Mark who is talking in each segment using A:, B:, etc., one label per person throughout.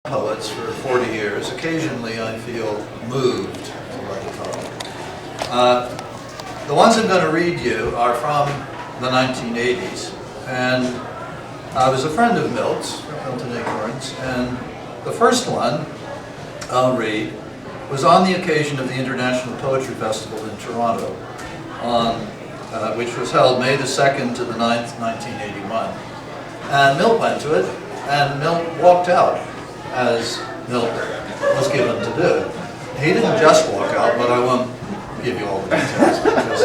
A: poets for 40 years. Occasionally I feel moved to write a poem. The ones I'm going to read you are from the 1980s, and I was a friend of Milt's, Milton Acorns, and the first one I'll read was on the occasion of the International Poetry Festival in Toronto, which was held May the 2nd to the 9th, 1981. And Milt went to it, and Milt walked out, as Milt was given to do. He didn't just walk out, but I won't give you all the details because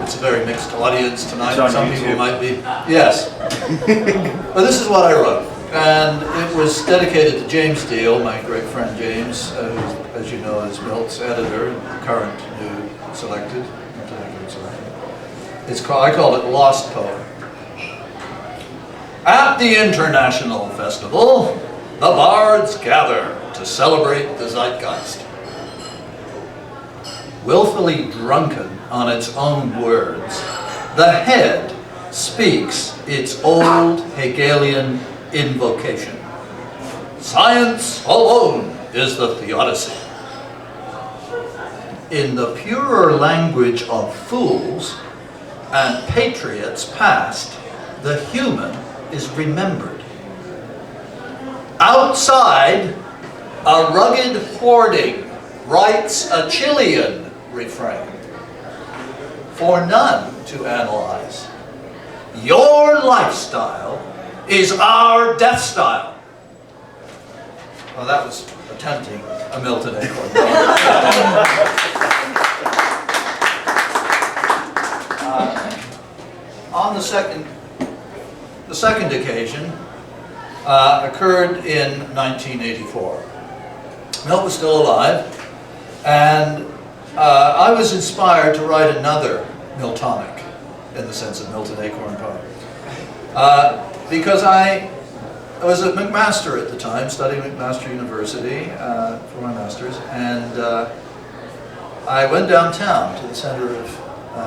A: it's a very mixed audience tonight. Some people might be, yes. But this is what I wrote. And it was dedicated to James Deal, my great friend James, who, as you know, is Milt's editor, the current new selected. It's called, I call it Lost Poem. At the International Festival, the bards gather to celebrate the zeitgeist. Willfully drunken on its own words, the head speaks its old Hegelian invocation. Science alone is the theodicy. In the purer language of fools and patriots past, the human is remembered. Outside, a rugged hoarding writes a Chilean refrain, for none to analyze. Your lifestyle is our death style. Well, that was attempting a Milton Acorn. On the second occasion occurred in 1984. Milt was still alive, and I was inspired to write another Miltonic, in the sense of Milton Acorn poem, because I was at McMaster at the time, studying at McMaster University for my master's, and I went downtown to the center of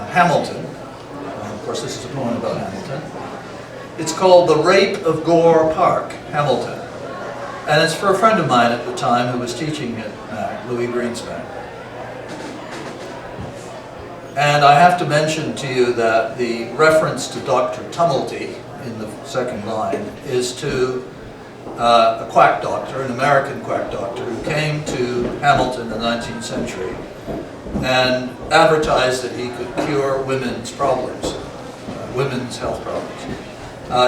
A: Hamilton. Of course, this is a poem about Hamilton. It's called The Rape of Gore Park, Hamilton. And it's for a friend of mine at the time who was teaching at Mac, Louis Greenspan. And I have to mention to you that the reference to Dr. Tumulty in the second line is to a quack doctor, an American quack doctor, who came to Hamilton in the 19th century and advertised that he could cure women's problems, women's health problems.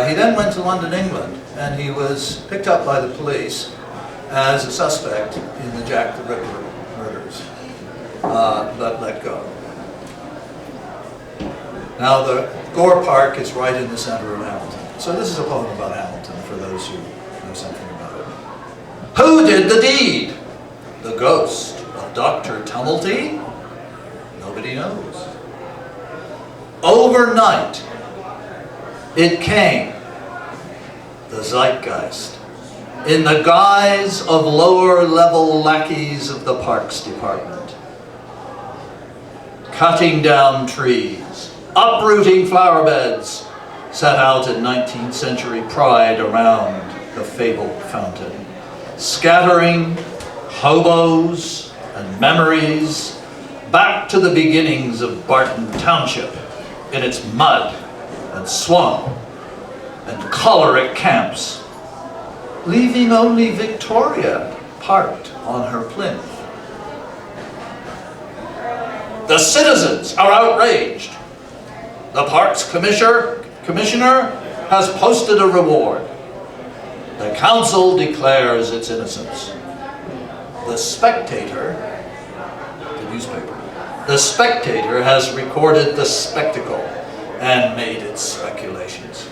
A: He then went to London, England, and he was picked up by the police as a suspect in the Jack the Ripper murders, but let go. Now, the Gore Park is right in the center of Hamilton. So this is a poem about Hamilton, for those who know something about it. Who did the deed? The ghost of Dr. Tumulty? Nobody knows. Overnight, it came, the zeitgeist, in the guise of lower-level lackeys of the Parks Department, cutting down trees, uprooting flower beds, set out in 19th century pride around the fabled fountain, scattering hobos and memories back to the beginnings of Barton Township in its mud and swamp and choleric camps, leaving only Victoria parked on her plinth. The citizens are outraged. The Parks Commissioner has posted a reward. The council declares its innocence. The Spectator, the newspaper, the Spectator has recorded the spectacle and made its speculations.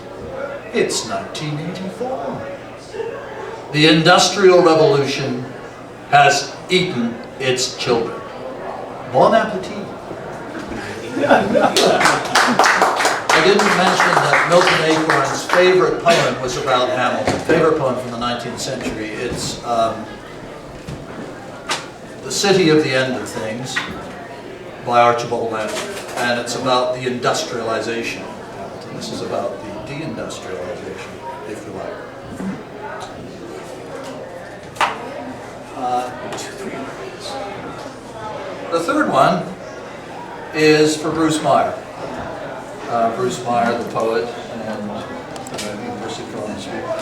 A: It's 1984. The Industrial Revolution has eaten its children. Bon appetit. I didn't mention that Milton Acorn's favorite poem was about Hamilton. Favorite poem from the 19th century. It's The City of the End of Things by Archibald Lampman. And it's about the industrialization of Hamilton. This is about the deindustrialization, if you like. The third one is for Bruce Meyer. Bruce Meyer, the poet and University of Philadelphia.